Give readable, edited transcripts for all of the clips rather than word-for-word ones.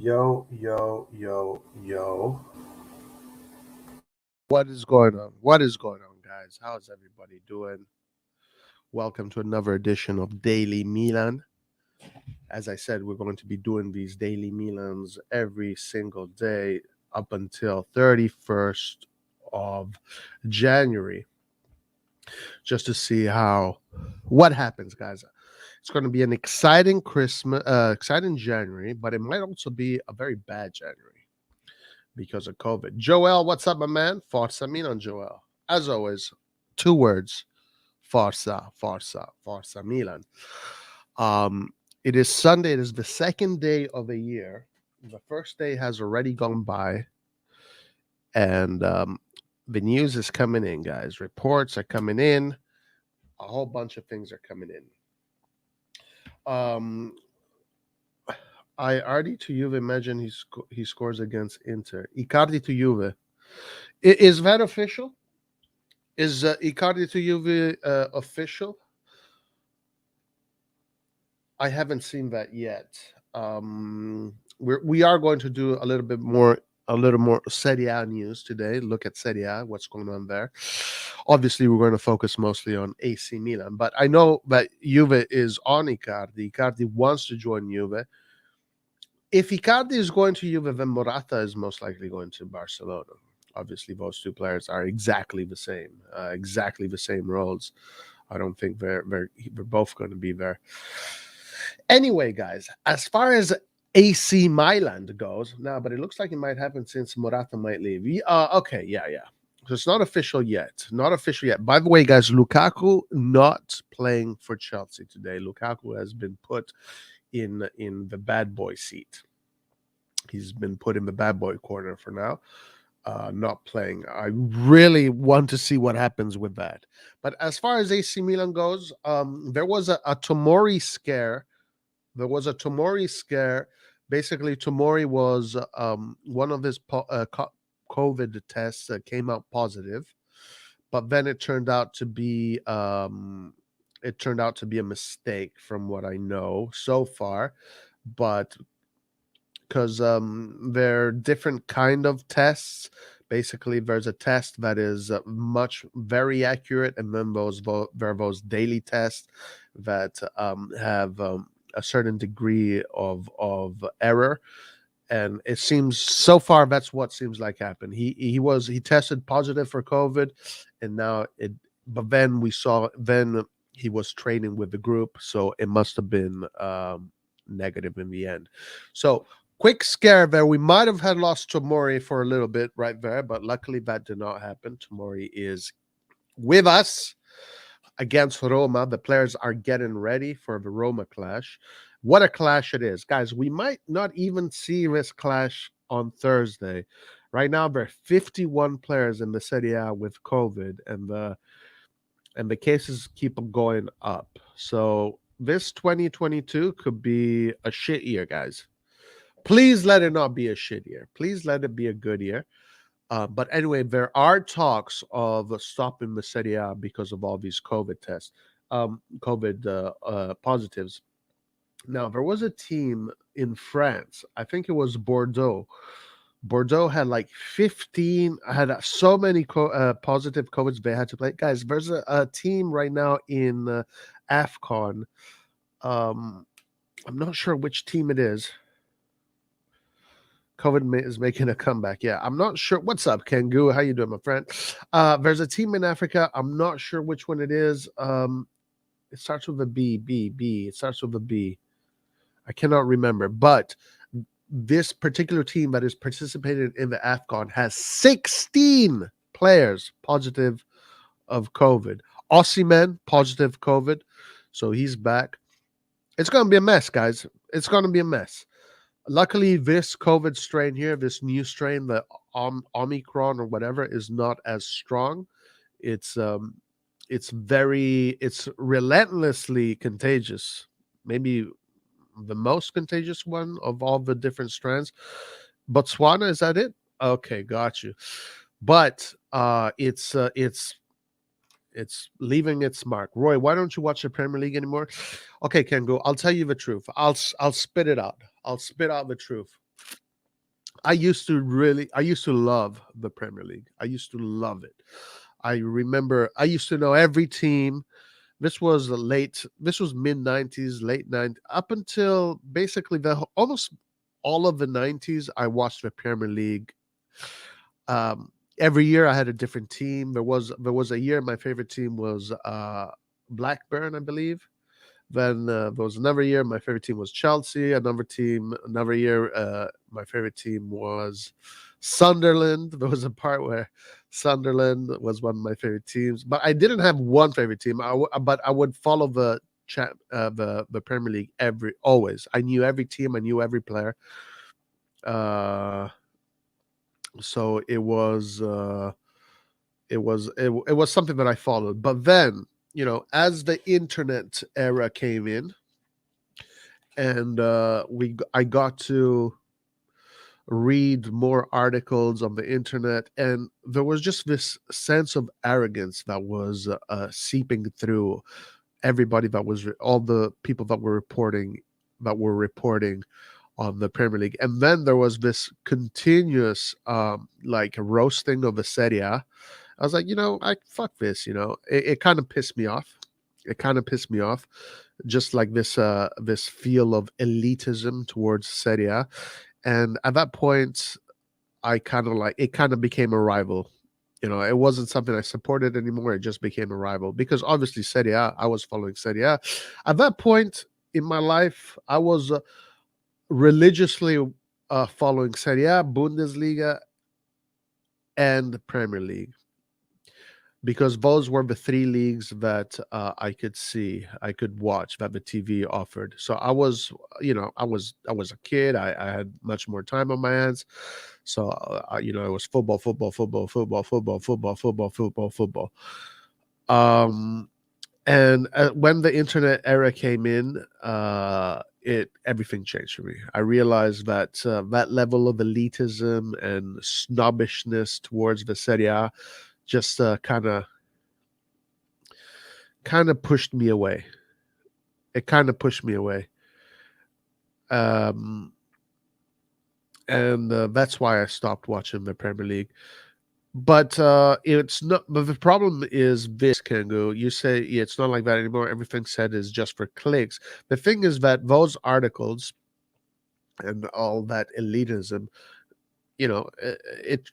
Yo, yo, yo, yo. What is going on? What is going on, guys? How's everybody doing? Welcome to another edition of Daily Milan. As I said, we're going to be doing these Daily Milans every single day up until 31st of January, just to see what happens, guys. It's going to be an exciting exciting January, but it might also be a very bad January because of COVID. Joel, what's up, my man? Forza Milan, Joel. As always, two words: Forza, Forza, Forza Milan. It is Sunday. It is the second day of the year. The first day has already gone by, and the news is coming in, guys. Reports are coming in. A whole bunch of things are coming in. Icardi to Juve. Imagine he scores against Inter. Icardi to Juve. Is that official? Is Icardi to Juve official? I haven't seen that yet. We are going to do a little more Serie A news today. Look at Serie A, what's going on there. Obviously, we're going to focus mostly on AC Milan, but I know that Juve is on Icardi. Icardi wants to join Juve. If Icardi is going to Juve, then Morata is most likely going to Barcelona. Obviously, those two players are exactly the same roles. I don't think they're both going to be there. Anyway, guys, as far as AC Milan goes, but it looks like it might happen since Morata might leave. Okay, yeah. So it's not official yet. Not official yet. By the way, guys, Lukaku not playing for Chelsea today. Lukaku has been put in the bad boy seat. He's been put in the bad boy corner for now. Not playing. I really want to see what happens with that. But as far as AC Milan goes, there was a Tomori scare. Basically, Tomori was one of his COVID tests came out positive, but then it turned out to be a mistake, from what I know so far. But because they're different kind of tests. Basically, there's a test that is very accurate, and then there are those daily tests that have a certain degree of error. And it seems so far that's what seems like happened. He tested positive for COVID, and now but then he was training with the group, so it must have been negative in the end. So quick scare there. We might have had lost Tomori for a little bit right there, but luckily that did not happen. Tomori is with us against Roma. The players are getting ready for the Roma clash. What a clash it is. Guys, we might not even see this clash on Thursday. Right now, there are 51 players in the Serie A with COVID, and the cases keep going up. So this 2022 could be a shit year, guys. Please let it not be a shit year. Please let it be a good year. But anyway, there are talks of stopping the Serie A because of all these COVID tests, COVID positives. Now, there was a team in France. I think it was Bordeaux. Bordeaux had like 15, had so many positive COVIDs they had to play. Guys, there's a team right now in AFCON. I'm not sure which team it is. COVID is making a comeback. Yeah, I'm not sure. What's up, Kengu? How you doing, my friend? There's a team in Africa. I'm not sure which one it is. It starts with a B. It starts with a B. I cannot remember. But this particular team that is participating in the AFCON has 16 players positive of COVID. Osimhen, positive COVID. So he's back. It's going to be a mess, guys. It's going to be a mess. Luckily, this COVID strain here, this new strain, the Omicron or whatever, is not as strong. It's relentlessly contagious. Maybe the most contagious one of all the different strands. Botswana, is that it? Okay, got you. But it's leaving its mark. Roy, why don't you watch the Premier League anymore? Okay, Kengo, I'll tell you the truth. I'll spit it out. I'll spit out the truth. I used to love the Premier League. I used to love it. I remember I used to know every team. This was mid 90s, late 90s, up until basically almost all of the 90s. I watched the Premier League. Every year I had a different team. There was a year my favorite team was Blackburn, I believe. Then there was another year my favorite team was Chelsea. Another year my favorite team was Sunderland. There was a part where Sunderland was one of my favorite teams, but I didn't have one favorite team. But I would follow the Premier League every always. I knew every team. I knew every player. Uh, so it was something that I followed. But then, as the internet era came in, and I got to read more articles on the internet, and there was just this sense of arrogance that was seeping through everybody, all the people that were reporting on the Premier League. And then there was this continuous like roasting of the Serie A. I was like, I fuck this. It kind of pissed me off. It kind of pissed me off, just like this feel of elitism towards Serie A. And at that point, it kind of became a rival. It wasn't something I supported anymore. It just became a rival because obviously Serie A, I was following Serie A. At that point in my life, I was religiously following Serie A, Bundesliga, and the Premier League, because those were the three leagues that I could watch, that the TV offered. So I was a kid. I had much more time on my hands. So it was football, football, football, football, football, football, football, football, football. And when the internet era came in, everything changed for me. I realized that that level of elitism and snobbishness towards the Serie A just kind of pushed me away. It kind of pushed me away. Um, and that's why I stopped watching the Premier League. But it's not. But the problem is this, Kangu. You say it's not like that anymore. Everything said is just for clicks. The thing is that those articles and all that elitism, it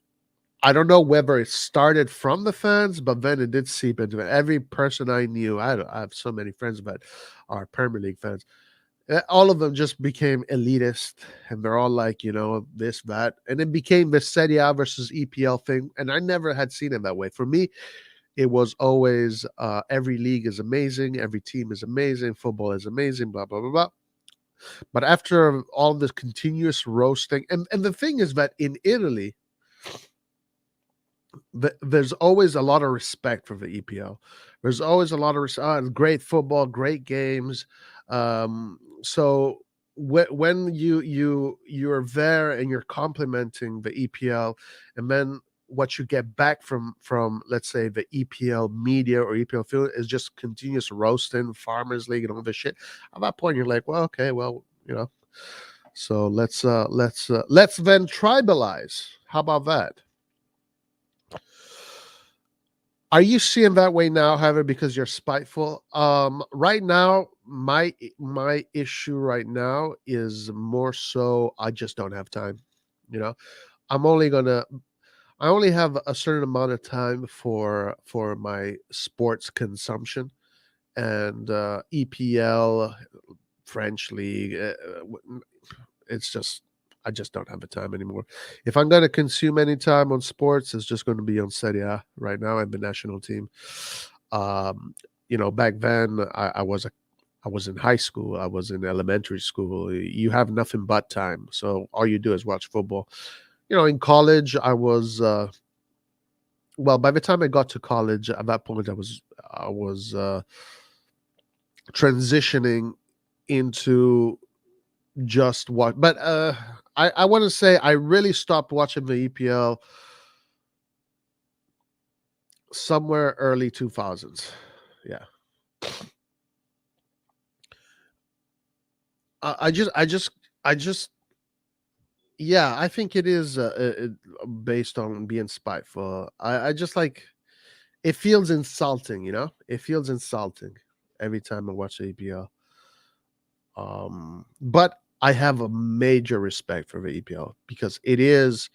I don't know whether it started from the fans, but then it did seep into it. Every person I knew, I have so many friends that are Premier League fans. All of them just became elitist, and they're all like, this, that, and it became the Serie A versus EPL thing. And I never had seen it that way. For me, it was always every league is amazing, every team is amazing, football is amazing, blah blah blah blah. But after all this continuous roasting, and the thing is that in Italy, there's always a lot of respect for the EPL. There's always a lot of great football, great games. So when you're there and you're complimenting the EPL, and then what you get back from let's say the EPL media or EPL field is just continuous roasting, Farmers League, and all this shit. At that point, you're like, well, okay, well, so let's then tribalize. How about that? Are you seeing that way now, however, because you're spiteful? Right now, my issue right now is more so I just don't have time. You know, I'm only gonna I only have a certain amount of time for my sports consumption, and EPL, French league. It's just I just don't have the time anymore. If I'm going to consume any time on sports, it's just going to be on Serie A right now and the national team. Um, back then I was in high school, I was in elementary school. You have nothing but time, so all you do is watch football. In college, I was well. By the time I got to college, at that point, I was transitioning into just what, but I want to say I really stopped watching the EPL somewhere early 2000s. Yeah. I just Yeah, I think it is based on being spiteful. I just like it feels insulting, you know? It feels insulting every time I watch the EPL. But I have a major respect for the EPL because it is,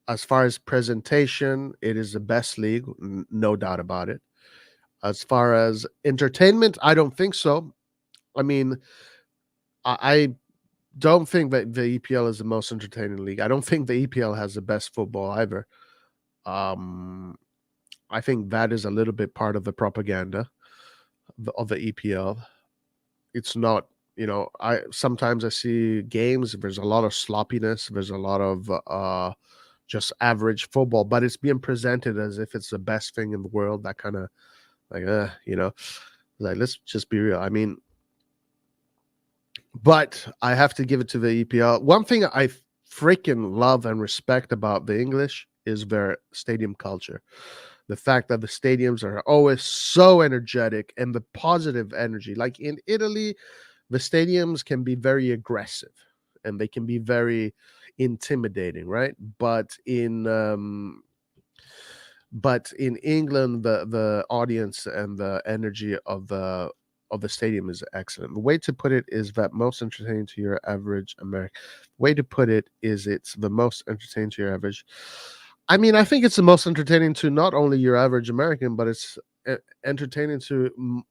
as far as presentation, it is the best league, no doubt about it. As far as entertainment, I don't think so. I mean, I don't think that the EPL is the most entertaining league. I don't think the EPL has the best football either. Um, I think that is a little bit part of the propaganda of the EPL. It's not, I sometimes I see games. There's a lot of sloppiness. There's a lot of just average football, but it's being presented as if it's the best thing in the world. That kind of like, like let's just be real. I mean, but I have to give it to the EPL. One thing I freaking love and respect about the English is their stadium culture. The fact that the stadiums are always so energetic and the positive energy. Like in Italy, the stadiums can be very aggressive and they can be very intimidating, right? But in England, the audience and the energy of the stadium is excellent. The way to put it is that most entertaining to your average American. Way to put it is it's the most entertaining to your average. I mean, I think it's the most entertaining to not only your average American, but it's entertaining to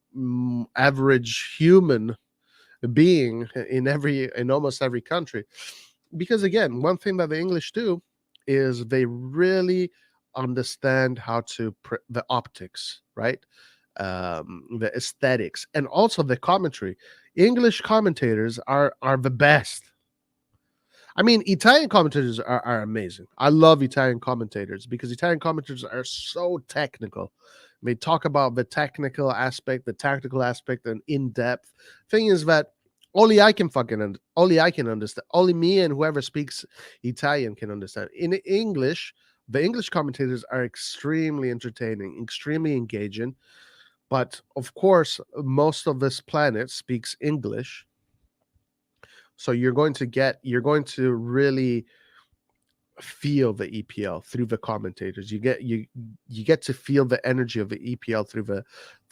average human being in almost every country. Because again, one thing that the English do is they really understand how to the optics, right? The aesthetics, and also the commentary. English commentators are the best. I mean, Italian commentators are amazing. I love Italian commentators because Italian commentators are so technical. They talk about the technical aspect, the tactical aspect, and in depth. Thing is that only I can only I can understand. Only me and whoever speaks Italian can understand. In English, the English commentators are extremely entertaining, extremely engaging. But of course, most of this planet speaks English, so you're going to really feel the EPL through the commentators. You get to feel the energy of the EPL through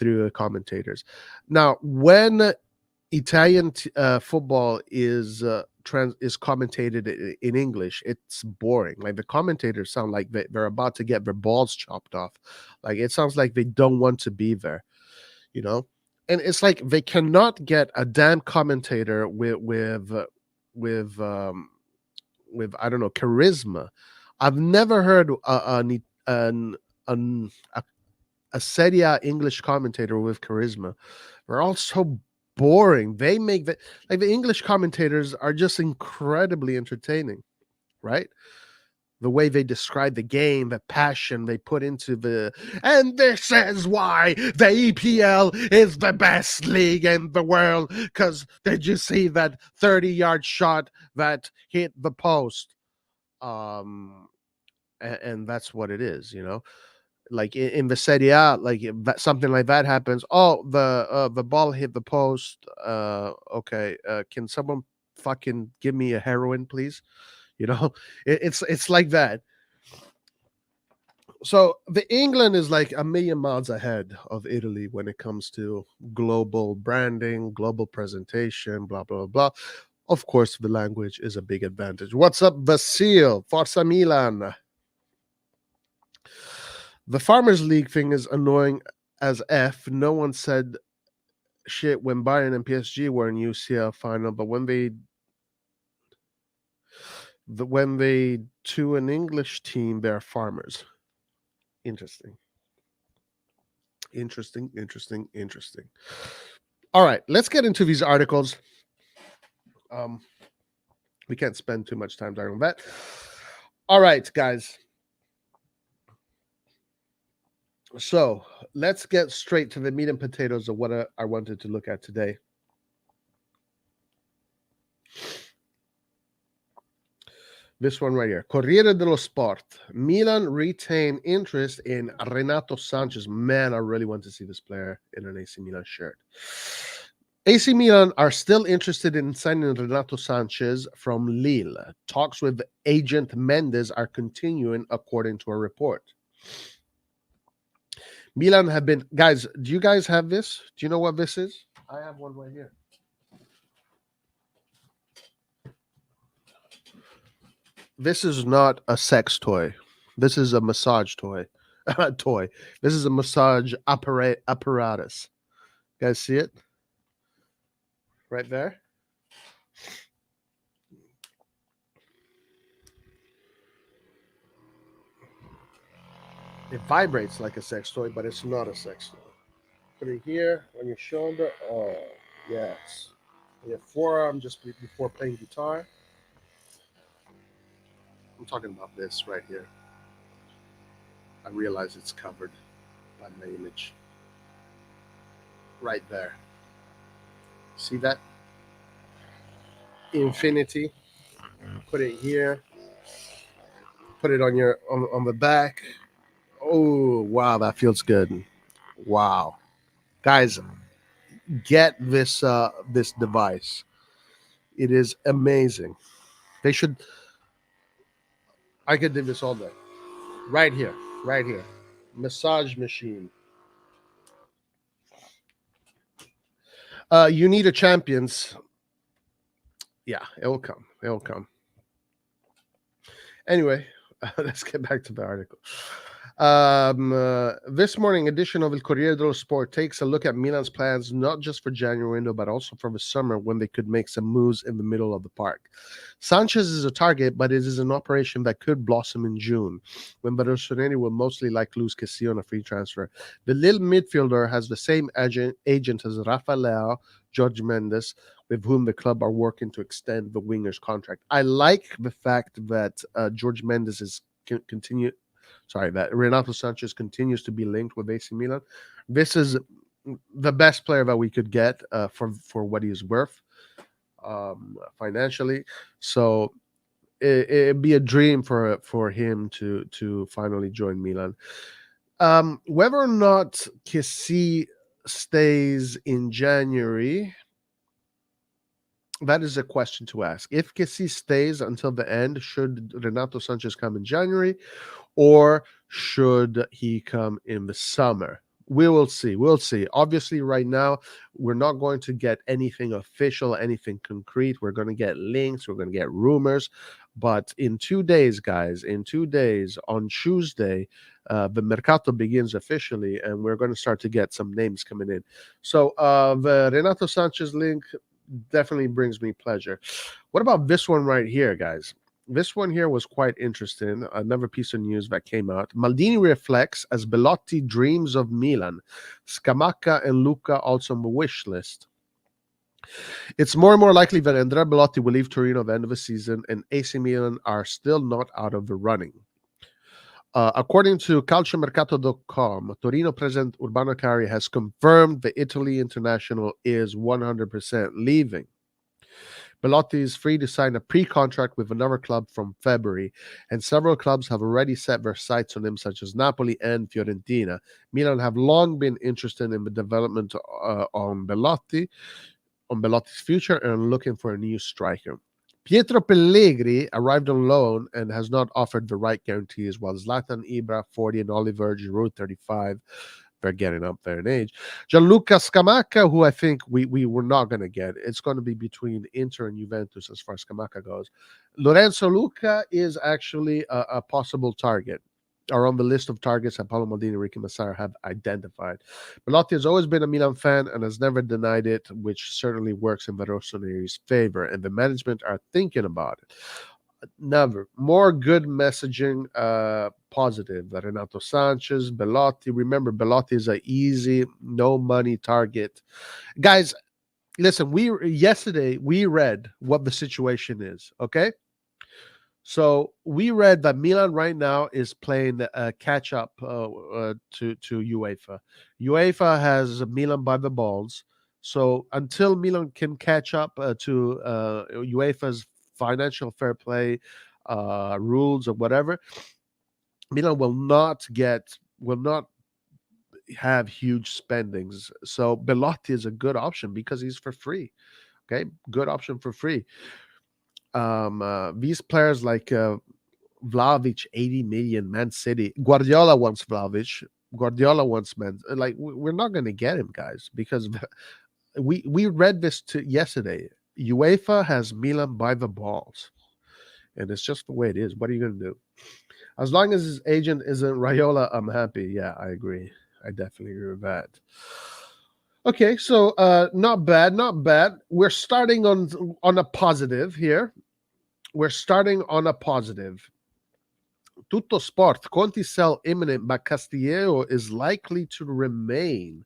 the commentators. Now, when Italian football is commentated in English, it's boring. Like the commentators sound like they're about to get their balls chopped off. Like it sounds like they don't want to be there, you know. And it's like they cannot get a damn commentator with I don't know, charisma. I've never heard an a Serie A English commentator with charisma. They're all so boring. They make the English commentators are just incredibly entertaining, right? The way they describe the game, the passion they put into and this is why the EPL is the best league in the world. Because did you see that 30-yard shot that hit the post? And that's what it is, you know. Like in the Serie A, like if something like that happens. Oh, the ball hit the post. Okay, can someone fucking give me a heroin, please? You know, it's like that. So the England is like a million miles ahead of Italy when it comes to global branding, global presentation, blah blah blah. Of course, the language is a big advantage. What's up, Vasil? Forza Milan. The Farmers League thing is annoying as F. No one said shit when Bayern and PSG were in UCL final, but when they to an English team, they're farmers. Interesting. Interesting. All right, let's get into these articles. We can't spend too much time talking about that. All right, guys. So let's get straight to the meat and potatoes of what I wanted to look at today. This one right here. Corriere dello Sport. Milan retain interest in Renato Sanchez. Man, I really want to see this player in an AC Milan shirt. AC Milan are still interested in signing Renato Sanchez from Lille. Talks with agent Mendes are continuing, according to a report. Milan have been, guys. Do you guys have this? Do you know what this is? I have one right here. This is not a sex toy. This is a massage toy. Toy. This is a massage apparatus. You guys see it? Right there. It vibrates like a sex toy, but it's not a sex toy. Put it here on your shoulder. Oh, yes. On your forearm just before playing guitar. I'm talking about this right here. I realize it's covered by my image. Right there. See that? Infinity. Put it here. Put it on your on the back. Oh wow, that feels good. Wow. Guys, get this device. It is amazing. They should I could do this all day. Right here. Right here. Massage machine. You need a champions. Yeah, it'll come. It'll come. Anyway, let's get back to the article. This morning edition of Il Corriere dello Sport takes a look at Milan's plans, not just for January window, but also for the summer when they could make some moves in the middle of the park. Sanchez is a target, but it is an operation that could blossom in June, when the RossonARI will mostly like lose Kessie on a free transfer. The Lille midfielder has the same agent as Rafael Leao, George Mendes, with whom the club are working to extend the winger's contract. I like the fact that George Mendes is that Renato Sanchez continues to be linked with AC Milan. This is the best player that we could get for what he is worth financially. So it'd be a dream for him to finally join Milan. Whether or not Kessie stays in January, that is a question to ask. If Kessie stays until the end, should Renato Sanchez come in January, or should he come in the summer? We will see. We'll see. Obviously, right now, we're not going to get anything official, anything concrete. We're going to get links. We're going to get rumors. But in 2 days, guys, on Tuesday, the Mercato begins officially, and we're going to start to get some names coming in. So the Renato Sanchez link definitely brings me pleasure. What about this one right here, guys? This one here was quite interesting. Another piece of news that came out. Maldini reflects as Belotti dreams of Milan. Scamacca and Luca also on the wish list. It's more and more likely that Andrea Belotti will leave Torino at the end of the season, and AC Milan are still not out of the running. According to calciomercato.com, Torino president Urbano Cari has confirmed the Italy international is 100% leaving. Belotti is free to sign a pre-contract with another club from February, and several clubs have already set their sights on him, such as Napoli and Fiorentina. Milan have long been interested in the development on Belotti's future and looking for a new striker. Pietro Pellegrini arrived on loan and has not offered the right guarantees, while Zlatan, Ibra, 40, and Oliver Giroud, 35, they're getting up there in age. Gianluca Scamacca, who I think we were not going to get. It's going to be between Inter and Juventus as far as Scamacca goes. Lorenzo Luca is actually a possible target, or on the list of targets that Paolo Maldini and Ricky Massaro have identified. Belotti has always been a Milan fan and has never denied it, which certainly works in the Rossoneri's favor, and the management are thinking about it. Never more good messaging, positive. Renato Sanchez, Belotti. Remember, Belotti is an easy, no money target. Guys, listen, yesterday we read what the situation is, okay? So we read that Milan right now is playing catch up to UEFA. UEFA has Milan by the balls. So until Milan can catch up to UEFA's financial fair play rules or whatever, Milan will not have huge spendings. So Belotti is a good option because he's for free. Okay, good option for free. These players like Vlahovic, 80 million, Man City. Guardiola wants Vlahovic. Guardiola wants Man. Like we're not going to get him, guys, because we read this yesterday. UEFA has Milan by the balls, and it's just the way it is. What are you going to do? As long as his agent isn't Raiola, I'm happy. Yeah, I agree. I definitely agree with that. Okay, so not bad, not bad. We're starting on a positive here. We're starting on a positive. Tutto Sport, Conti sell imminent, but Castillejo is likely to remain.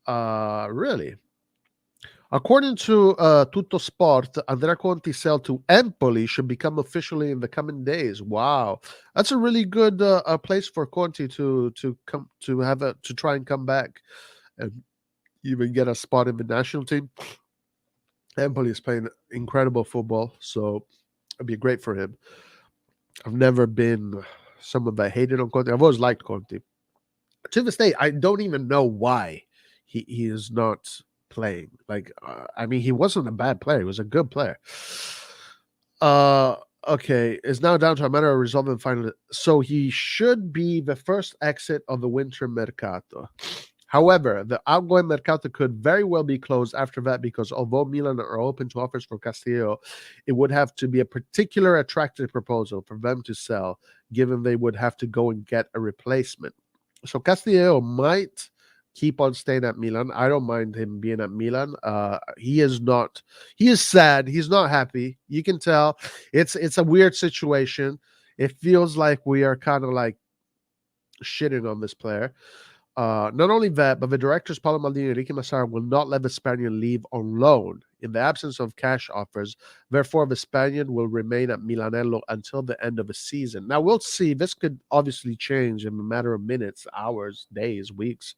Really? According to Tutto Sport, Andrea Conti sell to Empoli should become officially in the coming days. Wow, that's a really good place for Conti to come to have to try and come back and even get a spot in the national team. Empoli is playing incredible football, so it'd be great for him. I've never been someone that hated on Conte. I've always liked Conte. To this day, I don't even know why he is not playing. Like, I mean, he wasn't a bad player. He was a good player. Okay, it's now down to a matter of resolving finally. So he should be the first exit of the winter mercato. However, the outgoing mercato could very well be closed after that because although Milan are open to offers for Castillo, it would have to be a particular attractive proposal for them to sell, given they would have to go and get a replacement. So Castillo might keep on staying at Milan. I don't mind him being at Milan. He is not. He is sad. He's not happy. You can tell. It's a weird situation. It feels like we are kind of like shitting on this player. Not only that, but the directors Paulo Maldini and Enrique Massara will not let the Spaniard leave on loan in the absence of cash offers. Therefore, the Spaniard will remain at Milanello until the end of the season. Now, we'll see. This could obviously change in a matter of minutes, hours, days, weeks.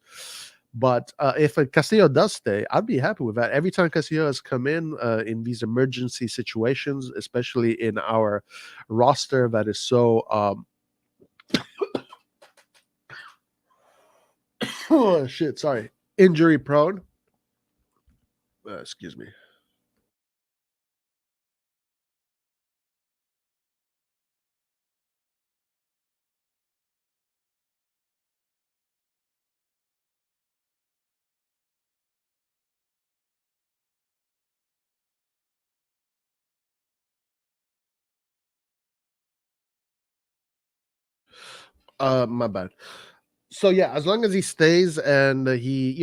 But if Castillo does stay, I'd be happy with that. Every time Castillo has come in these emergency situations, especially in our roster that is so oh shit, sorry, injury prone. Excuse me. My bad. So yeah, as long as he stays and he,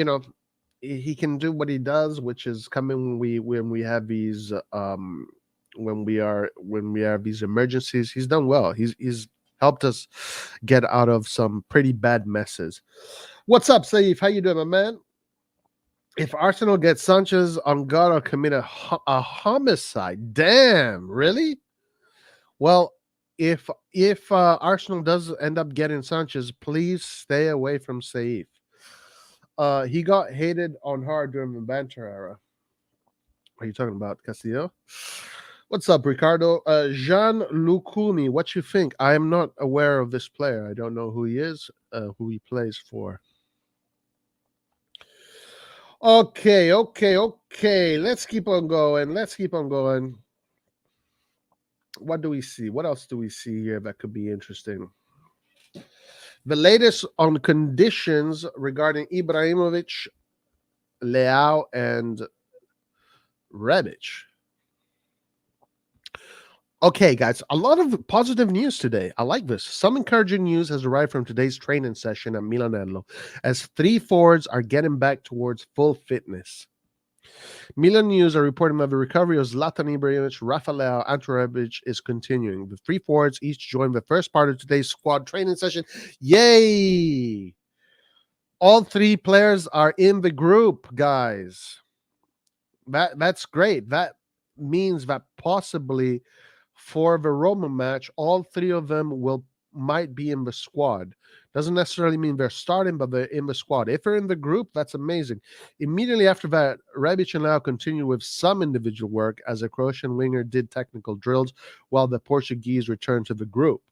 he can do what he does, which is coming when we have these when we have these emergencies, he's done well. He's helped us get out of some pretty bad messes. What's up, Saif? How you doing, my man? If Arsenal gets Sanchez, Ongaro commit a homicide. Damn, really? Well, if Arsenal does end up getting Sanchez, please stay away from Saif. He got hated on hard during the banter era. Are you talking about Castillo? What's up, Ricardo? Jean Lucuni, what you think? I am not aware of this player. I don't know who he is, who he plays for. Okay. Let's keep on going. What do we see? What else do we see here that could be interesting? The latest on conditions regarding Ibrahimovic, Leao, and Rebic. Okay, guys, a lot of positive news today. I like this. Some encouraging news has arrived from today's training session at Milanello, as 3 forwards are getting back towards full fitness. Milan News are reporting that the recovery of Zlatan Ibrahimovic, Rafa Leao, and Rebic is continuing. The 3 forwards each joined the first part of today's squad training session. Yay! All 3 players are in the group, guys. That's great. That means that possibly for the Roma match, all 3 of them might be in the squad. Doesn't necessarily mean they're starting, but they're in the squad. If they're in the group, that's amazing. Immediately after that, Rebic and Leao continue with some individual work as a Croatian winger did technical drills while the Portuguese returned to the group.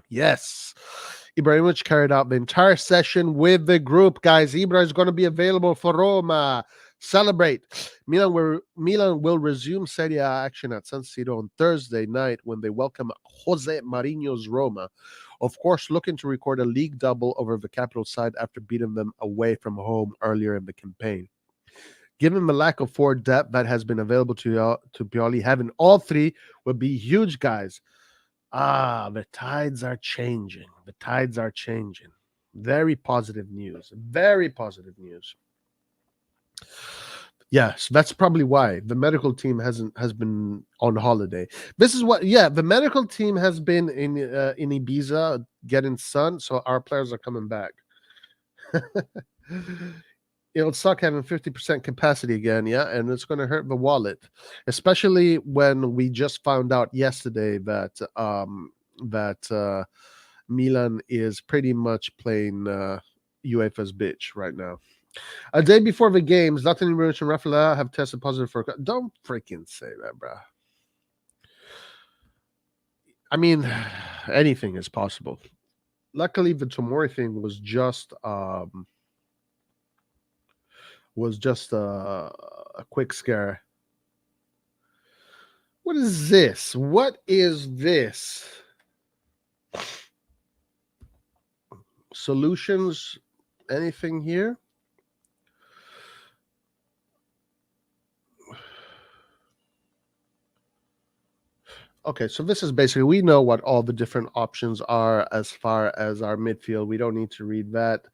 Yes. Ibrahimovic carried out the entire session with the group, guys. Ibra is going to be available for Roma. Celebrate. Milan will resume Serie A action at San Siro on Thursday night when they welcome Jose Mourinho's Roma. Of course, looking to record a league double over the capital side after beating them away from home earlier in the campaign. Given the lack of forward depth that has been available to Pioli, having all three would be huge, guys. The tides are changing. The tides are changing. Very positive news. Very positive news. Yes, that's probably why the medical team has been on holiday. This is what, the medical team has been in Ibiza getting sun, so our players are coming back. It'll suck having 50% capacity again, and it's going to hurt the wallet, especially when we just found out yesterday that Milan is pretty much playing UEFA's bitch right now. A day before the games, Zlatan Ibrahimovic and Rafael have tested positive for. Don't freaking say that, bro. I mean, anything is possible. Luckily, the Tomori thing was just a quick scare. What is this? What is this? Solutions? Anything here? Okay, so this is basically, we know what all the different options are as far as our midfield. We don't need to read that.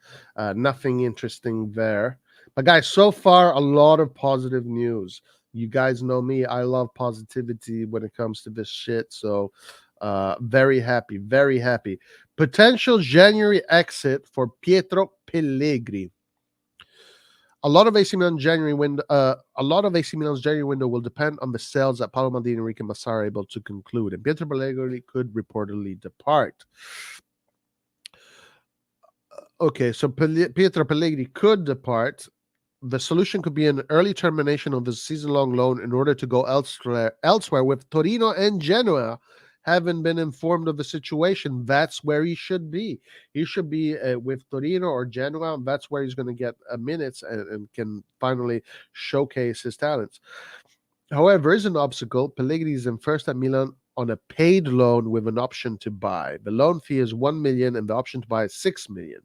Nothing interesting there. But guys, so far, a lot of positive news. You guys know me. I love positivity when it comes to this shit. So very happy, very happy. Potential January exit for Pietro Pellegrini. A lot of AC Milan's January window will depend on the sales that Paolo Maldini and Enrique Massara are able to conclude, and Pietro Pellegrini could reportedly depart. Okay, so Pietro Pellegrini could depart. The solution could be an early termination of the season-long loan in order to go elsewhere with Torino and Genoa haven't been informed of the situation. That's where he should be. He should be with Torino or Genoa, and that's where he's going to get minutes and can finally showcase his talents. However, there is an obstacle. Pellegrini is in first at Milan on a paid loan with an option to buy. The loan fee is 1 million and the option to buy is 6 million.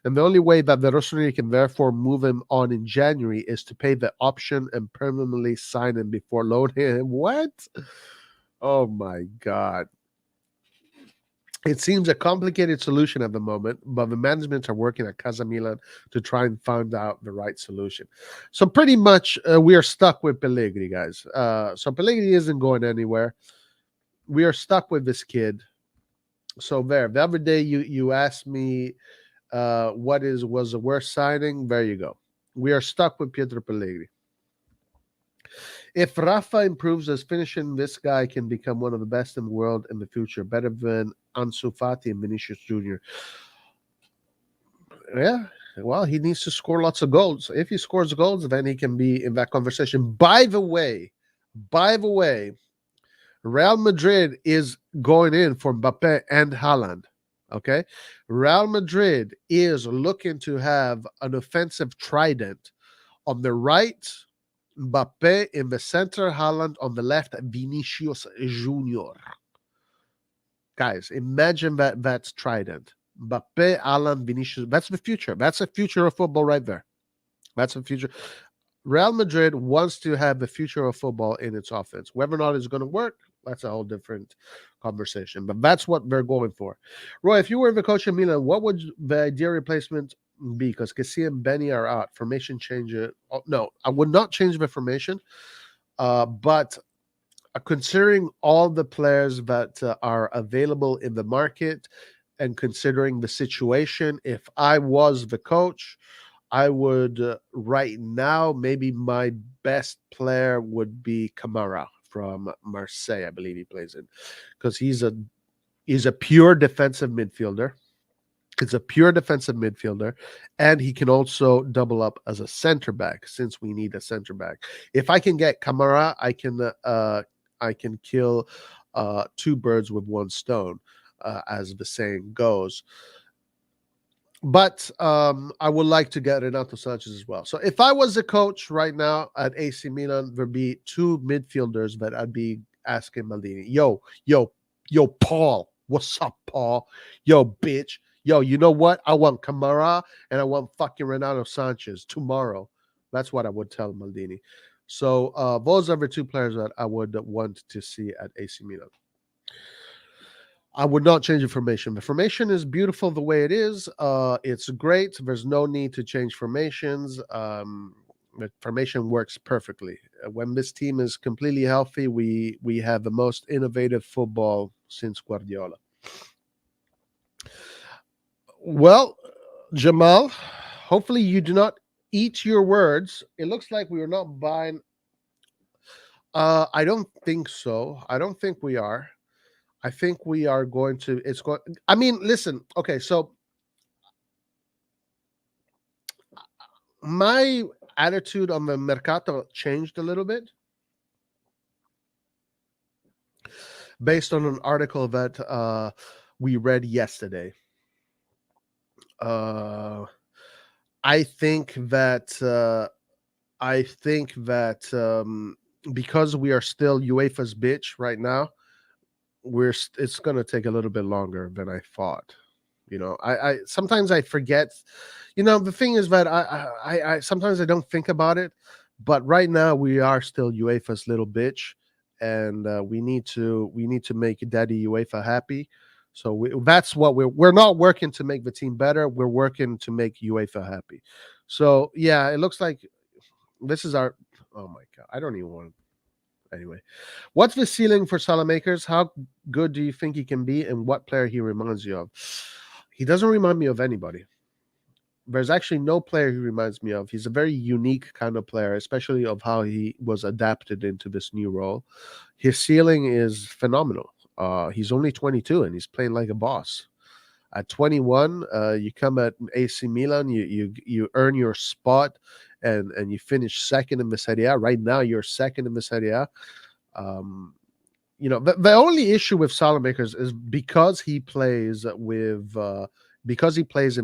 And the only way that the RossonARI can therefore move him on in January is to pay the option and permanently sign him before loaning him. What? Oh my God. It seems a complicated solution at the moment, but the management are working at Casa Milan to try and find out the right solution. So pretty much we are stuck with Pellegrini, guys. So Pellegrini isn't going anywhere. We are stuck with this kid. So there, the other day you asked me what was the worst signing. There you go. We are stuck with Pietro Pellegrini. If Rafa improves his finishing, this guy can become one of the best in the world in the future, better than Ansu Fati and Vinicius Jr. Yeah, well, he needs to score lots of goals. If he scores goals, then he can be in that conversation. By the way, Real Madrid is going in for Mbappe and Haaland. Okay, Real Madrid is looking to have an offensive trident on the right. Mbappe in the center, Haaland on the left, Vinicius Junior. Guys, imagine that's trident. Mbappe, Haaland, Vinicius. That's the future. That's the future of football right there. That's the future. Real Madrid wants to have the future of football in its offense. Whether or not it's going to work, that's a whole different conversation. But that's what they're going for. Roy, if you were the coach of Milan, what would the ideal replacement be? Because Kessie and Benny are out. Formation change. No, I would not change the formation. But considering all the players that are available in the market and considering the situation, if I was the coach, I would right now, maybe my best player would be Kamara from Marseille. I believe he plays in, because he's a pure defensive midfielder. It's a pure defensive midfielder, and he can also double up as a center back since we need a center back. If I can get Kamara, I can kill two birds with one stone. as the saying goes. But I would like to get Renato Sanchez as well. So if I was a coach right now at AC Milan, there'd be two midfielders that I'd be asking Maldini, yo, Paul, what's up, Paul? Yo, bitch. Yo, you know what? I want Kamara and I want fucking Renato Sanchez tomorrow. That's what I would tell Maldini. So those are the two players that I would want to see at AC Milan. I would not change the formation. The formation is beautiful the way it is. It's great. There's no need to change formations. The formation works perfectly. When this team is completely healthy, we have the most innovative football since Guardiola. Well, Jamal, hopefully you do not eat your words. It looks like we are not buying. I don't think so. I don't think we are. I think we are going to. It's going. I mean, listen. Okay, so my attitude on the mercato changed a little bit based on an article that we read yesterday. I think that because we are still UEFA's bitch right now, it's going to take a little bit longer than I thought. I sometimes I forget. The thing is that I sometimes I don't think about it, but right now we are still UEFA's little bitch, and we need to make Daddy UEFA happy. So that's what we're not working to make the team better. We're working to make UEFA happy. So yeah, it looks like this is our. Oh my god, I don't even want. Anyway, what's the ceiling for Salamakers? How good do you think he can be, and what player he reminds you of? He doesn't remind me of anybody. There's actually no player he reminds me of. He's a very unique kind of player, especially of how he was adapted into this new role. His ceiling is phenomenal. He's only 22 and he's playing like a boss. At 21, you come at AC Milan, you earn your spot, and you finish second in the Serie A. Right now, you're second in the Serie A. The only issue with Salamakers is because he plays in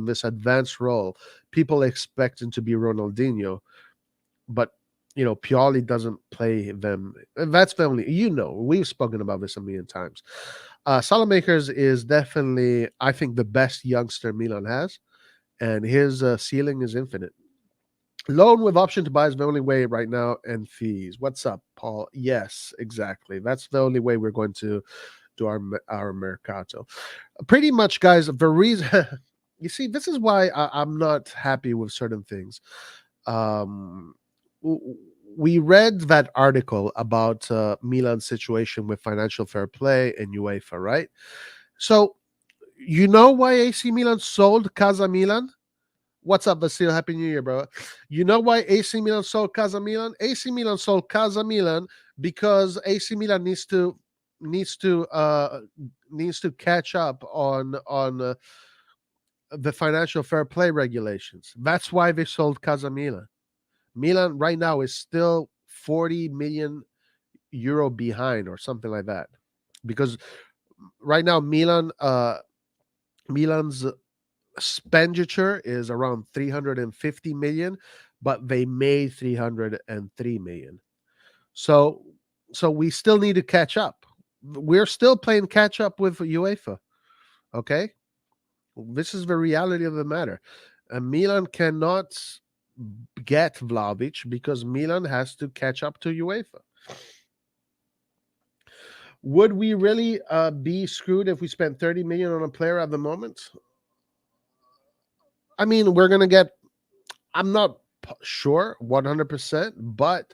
this advanced role, people expect him to be Ronaldinho, but Pioli doesn't play them. And that's the only, we've spoken about this a million times. Salamakers is definitely, I think, the best youngster Milan has, and his ceiling is infinite. Loan with option to buy is the only way right now, and fees. What's up, Paul? Yes, exactly. That's the only way we're going to do our mercato. Pretty much, guys. The reason you see, this is why I'm not happy with certain things. We read that article about Milan's situation with financial fair play and UEFA, right? So you know why AC Milan sold Casa Milan? What's up, Vasil? Happy New Year, bro. You know why AC Milan sold Casa Milan? AC Milan sold Casa Milan because AC Milan needs to catch up on the financial fair play regulations. That's why they sold Casa Milan. Milan right now is still 40 million euro behind or something like that, because right now Milan's expenditure is around 350 million, but they made 303 million. So we still need to catch up. We're still playing catch up with UEFA. Okay, this is the reality of the matter. Milan cannot get Vlahovic because Milan has to catch up to UEFA. Would we really be screwed if we spent 30 million on a player at the moment? I mean, we're gonna get. I'm not sure 100%, but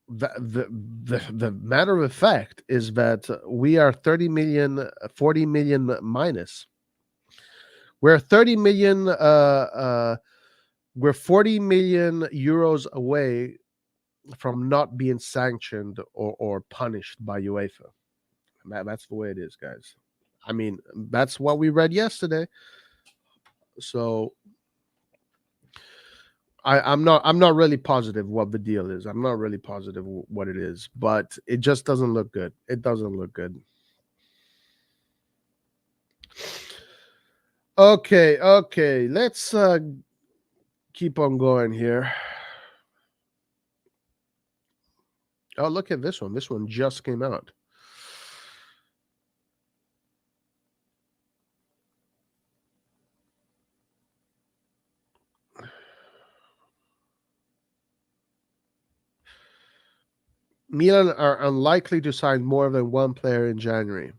the matter of fact is that we are 30 million, 40 million minus. We're 30 million. We're 40 million euros away from not being sanctioned or punished by UEFA. That's the way it is, guys. I mean, that's what we read yesterday. So I'm not really positive what the deal is. I'm not really positive what it is, but it just doesn't look good. It doesn't look good. Okay. Let's keep on going here. Oh, look at this one. This one just came out. Milan are unlikely to sign more than one player in January.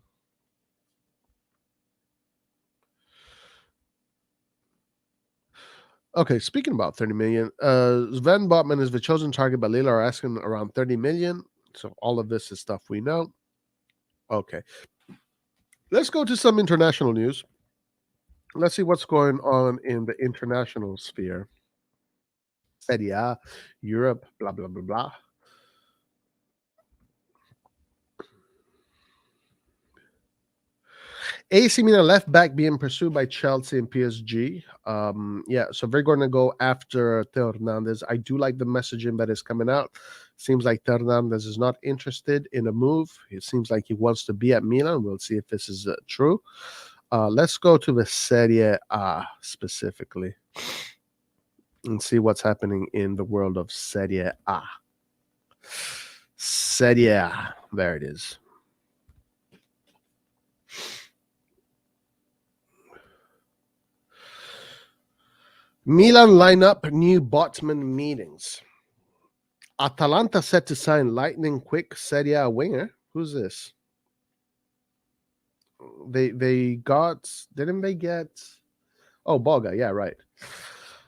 Okay, speaking about 30 million, Sven Botman is the chosen target, but Lille are asking around 30 million. So all of this is stuff we know. Okay. Let's go to some international news. Let's see what's going on in the international sphere. Serie A, Europe, blah, blah, blah, blah. AC Milan left back being pursued by Chelsea and PSG. Yeah, so they're going to go after Theo Hernandez. I do like the messaging that is coming out. Seems like Theo Hernandez is not interested in a move. It seems like he wants to be at Milan. We'll see if this is true. Let's go to the Serie A specifically and see what's happening in the world of Serie A. Serie A. There it is. Milan line up new Botman meetings. Atalanta set to sign lightning quick Serie A winger. Who's this? They got, didn't they get? Oh, Boga. Yeah, right.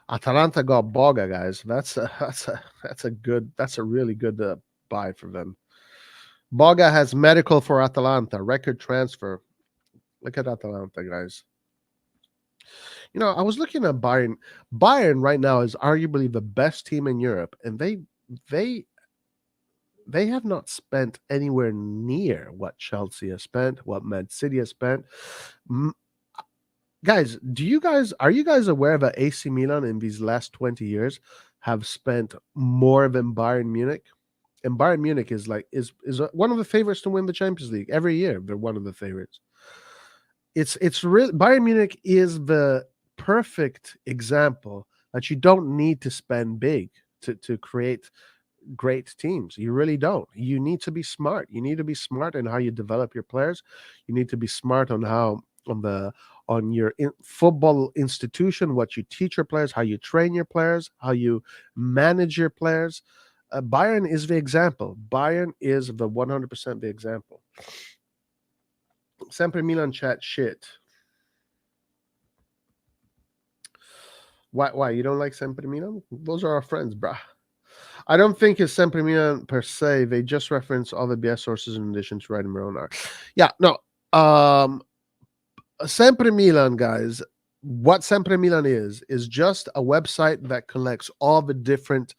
Atalanta got Boga, guys. That's a really good buy for them. Boga has medical for Atalanta, record transfer. Look at Atalanta, guys. You know, I was looking at Bayern. Bayern right now is arguably the best team in Europe, and they have not spent anywhere near what Chelsea has spent, what Man City has spent. Guys, are you guys aware that AC Milan in these last 20 years have spent more than Bayern Munich? And Bayern Munich is one of the favorites to win the Champions League every year. They're one of the favorites. It's real. Bayern Munich is the perfect example that you don't need to spend big to create great teams. You really don't. You need to be smart. You need to be smart in how you develop your players. You need to be smart on how on your football institution, what you teach your players, how you train your players, how you manage your players. Bayern is the example. Bayern is the 100% the example. Sempre Milan chat shit. Why you don't like Sempre Milan? Those are our friends, bruh. I don't think it's Sempre Milan per se. They just reference all the BS sources in addition to writing their own art. Yeah, no. Sempre Milan, guys. What Sempre Milan is just a website that collects all the different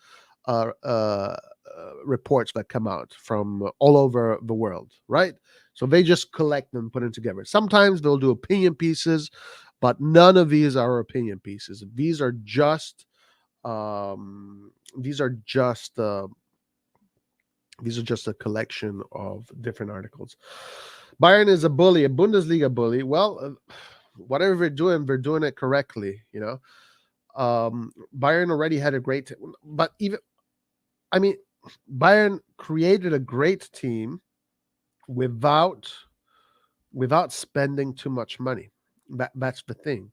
reports that come out from all over the world, right? So they just collect them, put them together. Sometimes they'll do opinion pieces, but none of these are opinion pieces. These are just these are just a collection of different articles. Bayern is a bully, a Bundesliga bully. Well, whatever they're doing it correctly. You know, Bayern already had a great, but Bayern created a great team without spending too much money. That's the thing.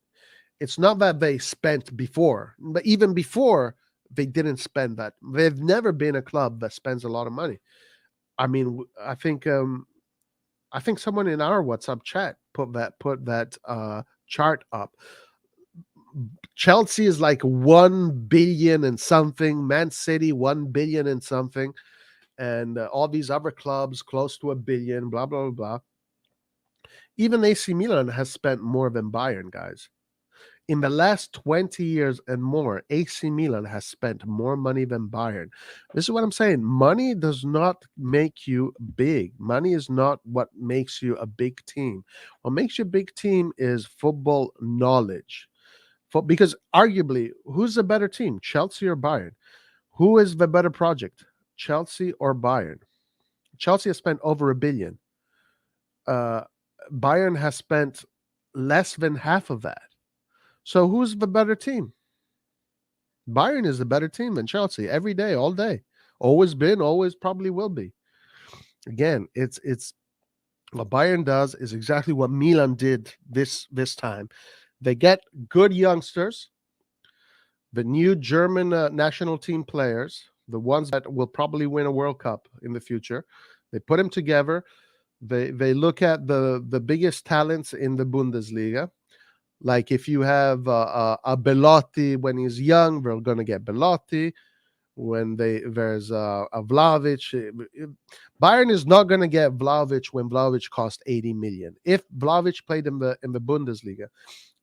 It's not that they spent before, but even before they didn't spend that. They've never been a club that spends a lot of money. I mean, I think someone in our WhatsApp chat put that chart up. Chelsea is like 1 billion and something. Man City 1 billion and something, and all these other clubs close to 1 billion. Blah blah blah. Even AC Milan has spent more than Bayern, guys. In the last 20 years and more, AC Milan has spent more money than Bayern. This is what I'm saying. Money does not make you big. Money is not what makes you a big team. What makes you a big team is football knowledge. Because arguably, who's the better team, Chelsea or Bayern? Who is the better project, Chelsea or Bayern? Chelsea has spent over 1 billion. Bayern has spent less than half of that. So who's the better team? Bayern is the better team than Chelsea every day, all day. Always been, always probably will be. Again, it's what Bayern does is exactly what Milan did this time. They get good youngsters, the new German national team players, the ones that will probably win a World Cup in the future. They put them together. They look at the biggest talents in the Bundesliga. Like if you have a Belotti when he's young, we're going to get Belotti. When there's a Vlahovic, Bayern is not going to get Vlahovic when Vlahovic cost 80 million. If Vlahovic played in the Bundesliga,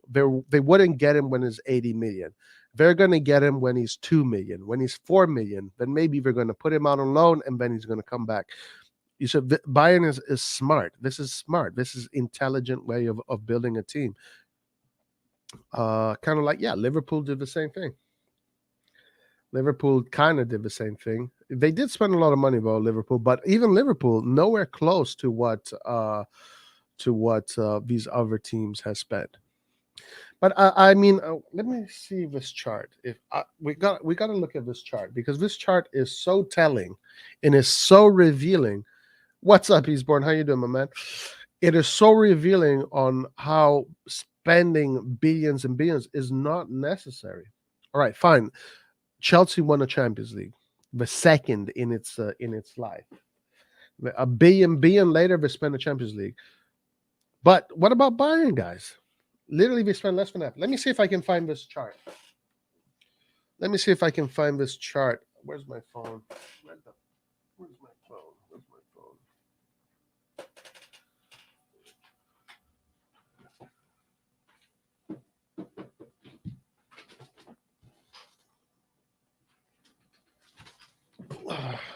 they wouldn't get him when he's 80 million. They're going to get him when he's 2 million. When he's 4 million, then maybe they're going to put him out on loan and then he's going to come back. You said Bayern is smart. This is smart. This is intelligent way of building a team. Kind of like, yeah, Liverpool did the same thing. Liverpool kind of did the same thing. They did spend a lot of money about Liverpool, but even Liverpool nowhere close to what these other teams have spent. But I mean, let me see this chart. If we got to look at this chart because this chart is so telling and is so revealing. What's up, Eastbourne? How you doing, my man? It is so revealing on how spending billions and billions is not necessary. All right, fine. Chelsea won a Champions League, the second in its life. A billion later, they spent a Champions League. But what about Bayern, guys? Literally, they spent less than that. Let me see if I can find this chart. Let me see if I can find this chart. Where's my phone? Where's my phone? Where's my phone?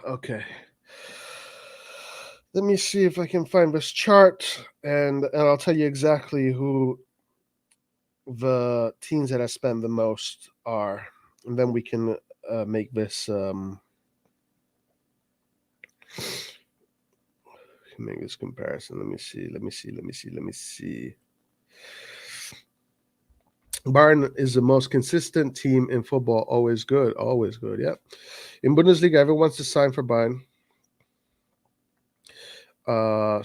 Okay. Let me see if I can find this chart, and I'll tell you exactly who the teams that I spend the most are, and then we can make this make this comparison. Let me see. Bayern is the most consistent team in football. Always good. Yep. In Bundesliga, everyone wants to sign for Bayern.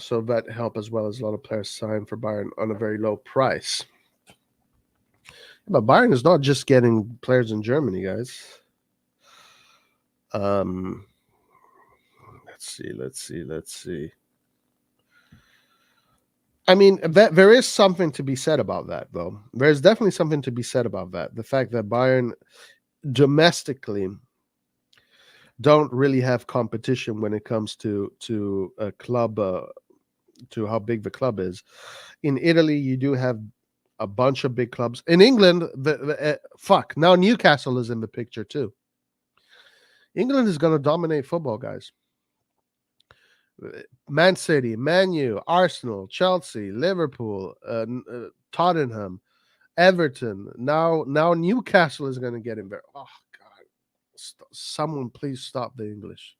So that help as well as a lot of players sign for Bayern on a very low price. But Bayern is not just getting players in Germany, guys. Let's see. I mean, there is something to be said about that, though. There's definitely something to be said about that. The fact that Bayern domestically don't really have competition when it comes to a club, to how big the club is. In Italy, you do have a bunch of big clubs. In England, now Newcastle is in the picture too. England is going to dominate football, guys. Man City, Man U, Arsenal, Chelsea, Liverpool, Tottenham, Everton. Now Newcastle is going to get in there. Oh God! Someone please stop the English.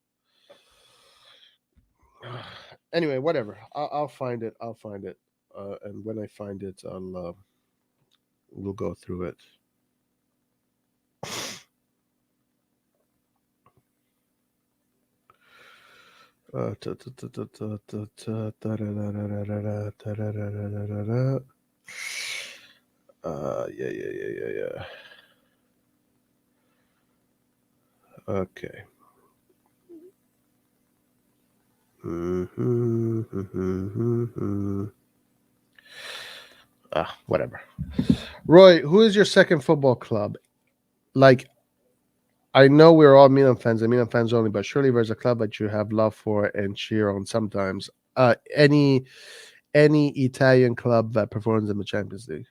Anyway, whatever. I'll find it. And when I find it, we'll go through it. Yeah. Okay. Whatever. Roy, who is your second football club? Like, I know we're all Milan fans and Milan fans only, but surely there's a club that you have love for and cheer on sometimes. Any Italian club that performs in the Champions League.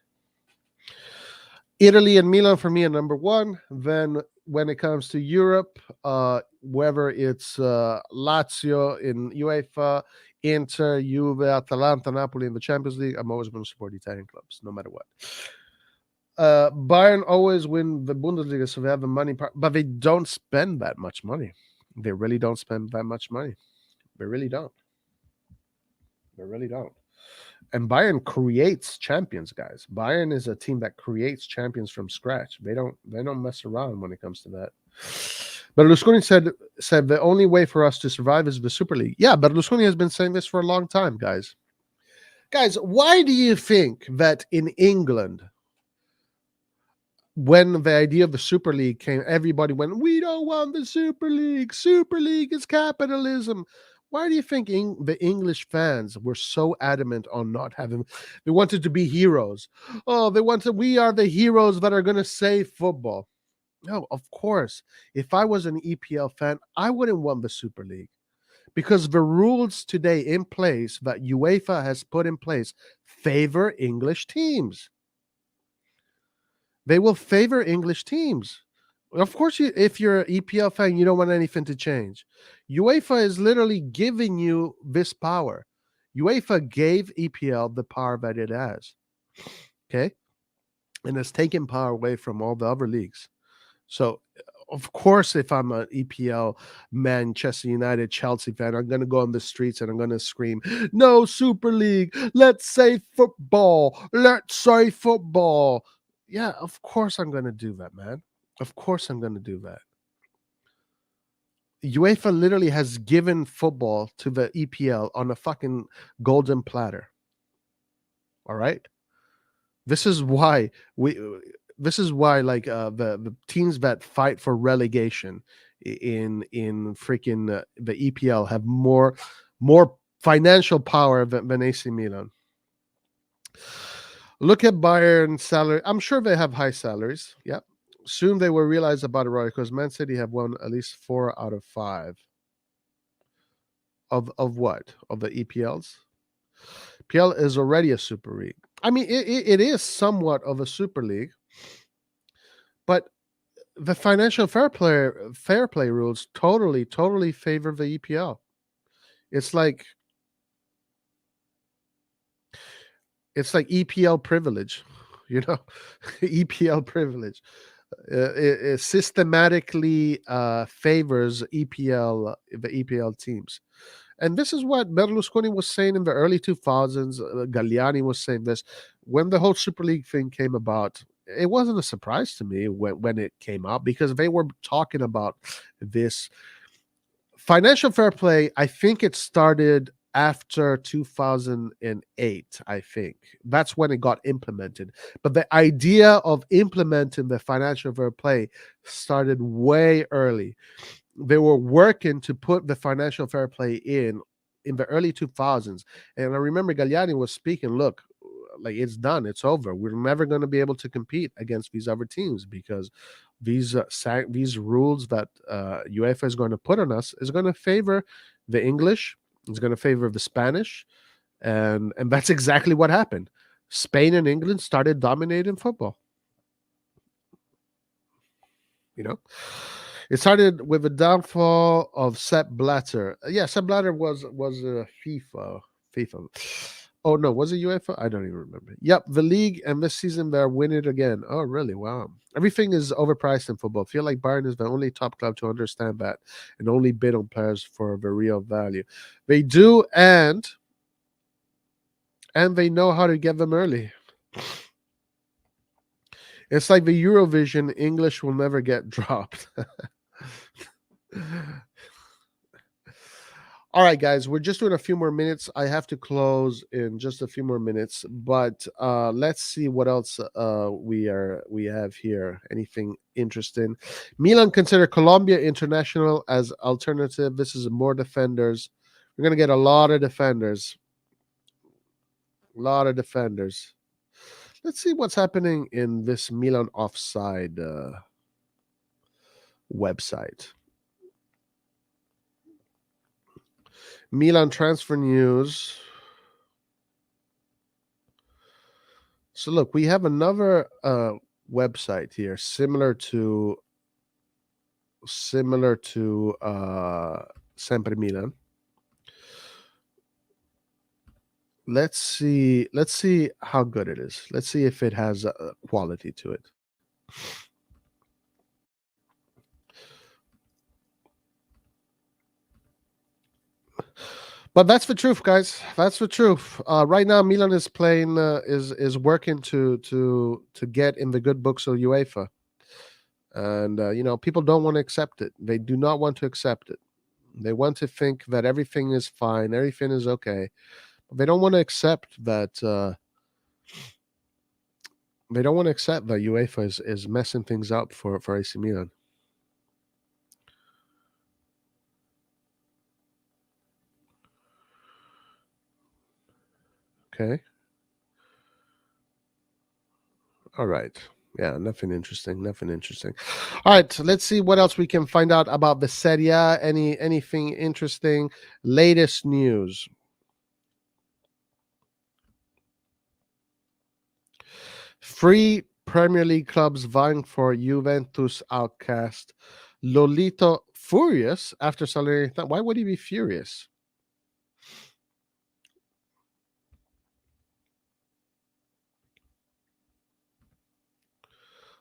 Italy and Milan for me are number one. Then when it comes to Europe, whether it's Lazio in UEFA, Inter, Juve, Atalanta, Napoli in the Champions League, I'm always going to support Italian clubs, no matter what. Bayern always win the Bundesliga, so they have the money, but they don't spend that much money. They really don't spend that much money. They really don't. And Bayern creates champions, guys. Bayern is a team that creates champions from scratch. They don't mess around when it comes to that. Berlusconi said the only way for us to survive is the Super League. Yeah, Berlusconi has been saying this for a long time, guys. Guys, why do you think that in England, when the idea of the Super League came, everybody went, "We don't want the Super League. Super League is capitalism." Why do you think the English fans were so adamant on not having? They wanted to be heroes. Oh, we are the heroes that are going to save football. No, of course. If I was an EPL fan, I wouldn't want the Super League because the rules today in place that UEFA has put in place favor English teams. They will favor English teams. Of course, if you're an EPL fan, you don't want anything to change. UEFA is literally giving you this power. UEFA gave EPL the power that it has. Okay? And it's taken power away from all the other leagues. So, of course, if I'm an EPL Manchester United Chelsea fan, I'm going to go on the streets and I'm going to scream, "No Super League! Let's say football! Let's say football!" Yeah, of course I'm going to do that, man. Of course I'm going to do that. UEFA literally has given football to the EPL on a fucking golden platter. All right? This is why like the teams that fight for relegation in freaking the EPL have more financial power than AC Milan. Look at Bayern salary. I'm sure they have high salaries. Yeah. Soon they will realize about it, right? Because Man City have won at least 4 out of 5 of what? Of the EPLs. PL is already a super league. I mean, it is somewhat of a super league, but the financial fair play rules totally favor the EPL. It's like EPL privilege, you know, EPL privilege. It systematically favors the EPL teams. And this is what Berlusconi was saying in the early 2000s. Galliani was saying this. When the whole Super League thing came about, it wasn't a surprise to me when it came out because they were talking about this. Financial fair play, I think it started after 2008. I think that's when it got implemented, but the idea of implementing the financial fair play started way early. They were working to put the financial fair play in the early 2000s, and I remember Galliani was speaking, look, like, it's done, it's over, we're never going to be able to compete against these other teams because these rules that UEFA is going to put on us is going to favor the English, it's going to favor the Spanish, and that's exactly what happened. Spain and England started dominating football. You know, it started with the downfall of Sepp Blatter. Yeah, Sepp Blatter was FIFA. Oh no, was it UEFA? I don't even remember. Yep, the league and this season they're winning again. Oh really? Wow. Everything is overpriced in football. I feel like Bayern is the only top club to understand that and only bid on players for the real value. They do, and they know how to get them early. It's like the Eurovision, English will never get dropped. All right, guys, we're just doing a few more minutes. I have to close in just a few more minutes, but let's see what else we have here. Anything interesting? Milan consider Colombia international as alternative. This is more defenders. We're gonna get a lot of defenders. A lot of defenders. Let's see what's happening in this Milan offside website. Milan transfer news. So look, we have another website here similar to Sempre Milan. Let's see how good it is. Let's see if it has quality to it. But that's the truth, guys. That's the truth. Right now, Milan is playing, is working to get in the good books of UEFA, and people don't want to accept it. They do not want to accept it. They want to think that everything is fine, everything is okay. But they don't want to accept that. They don't want to accept that UEFA is messing things up for AC Milan. Okay. All right. Yeah, nothing interesting. Nothing interesting. All right, so let's see what else we can find out about the Serie. Anything interesting? Latest news. Three Premier League clubs vying for Juventus outcast. Lolito furious after Salernitana. Why would he be furious?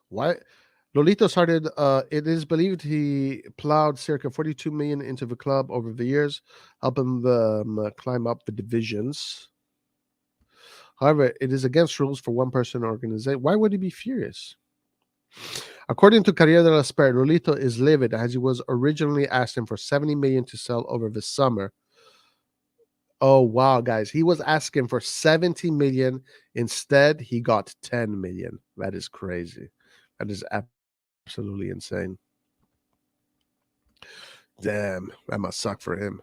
Why? Lolito started. It is believed he plowed circa 42 million into the club over the years, helping them climb up the divisions. However, it is against rules for one person organization. Why would he be furious? According to Carriera della Sport, Lolito is livid as he was originally asking for 70 million to sell over the summer. Oh wow, guys, he was asking for 70 million. Instead, he got 10 million. That is crazy. That is absolutely insane. Damn, that must suck for him.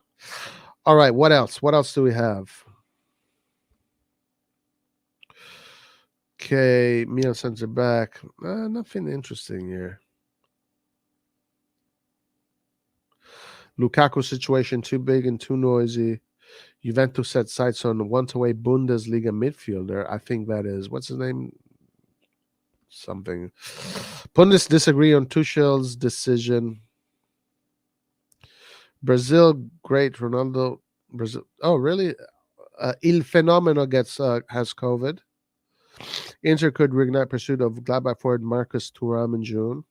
All right, what else? What else do we have? Okay, Milan sends it back. Nothing interesting here. Lukaku situation too big and too noisy. Juventus set sights on one-to-way Bundesliga midfielder. I think that is, what's his name? Something. Bundes disagree on Tuchel's decision. Brazil, great. Ronaldo. Brazil. Oh, really? Il Fenomeno has COVID. Inter could reignite pursuit of Gladbach forward Marcus Thuram in June.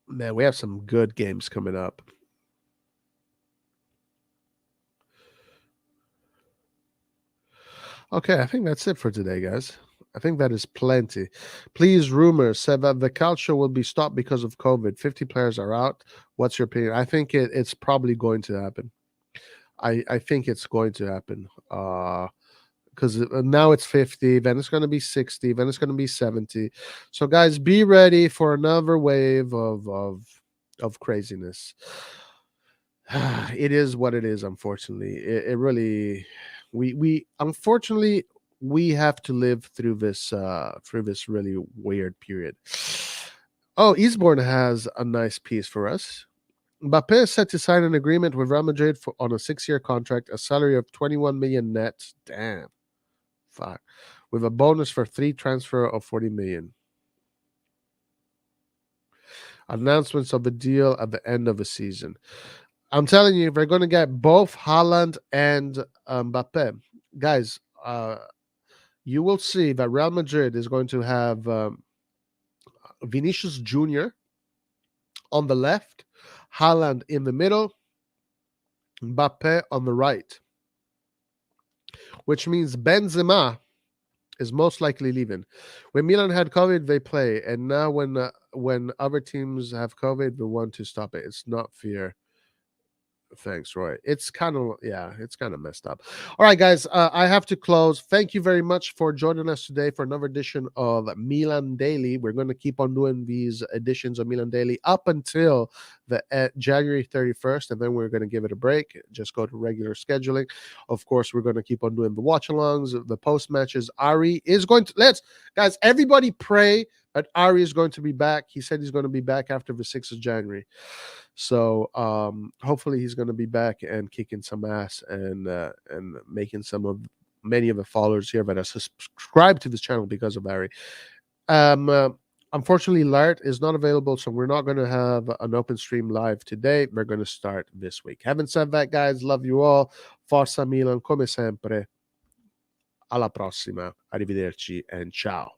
Man, we have some good games coming up. Okay, I think that's it for today, guys. I think that is plenty. Please, rumors said that the culture will be stopped because of COVID. 50 players are out. What's your opinion? I think it's probably going to happen. I think it's going to happen. Because now it's 50, then it's going to be 60, then it's going to be 70. So, guys, be ready for another wave of craziness. It is what it is, unfortunately. It really, we unfortunately we have to live through this really weird period. Oh, Eastbourne has a nice piece for us. Mbappé is set to sign an agreement with Real Madrid on a 6-year contract, a salary of 21 million net. Damn. Fuck. With a bonus for 3 transfer of 40 million. Announcements of the deal at the end of the season. I'm telling you, they're going to get both Haaland and Mbappé. Guys, you will see that Real Madrid is going to have Vinicius Jr. on the left, Haaland in the middle, Mbappé on the right, which means Benzema is most likely leaving. When Milan had COVID, they play, and now when other teams have COVID, they want to stop it. It's not fair. Thanks, Roy. It's kind of messed up. All right, guys, I have to close. Thank you very much for joining us today for another edition of Milan Daily. We're going to keep on doing these editions of Milan Daily up until the January 31st, and then we're going to give it a break. Just go to regular scheduling. Of course, we're going to keep on doing the watch-alongs, the post matches. Ari is going to guys. Everybody pray that Ari is going to be back. He said he's going to be back after the 6th of January. So hopefully he's going to be back and kicking some ass and making many of the followers here that are subscribed to this channel because of Ari. Unfortunately, Lart is not available, so we're not going to have an open stream live today. We're going to start this week. Having said that, guys, love you all. Forza Milan, come sempre. Alla prossima. Arrivederci and ciao.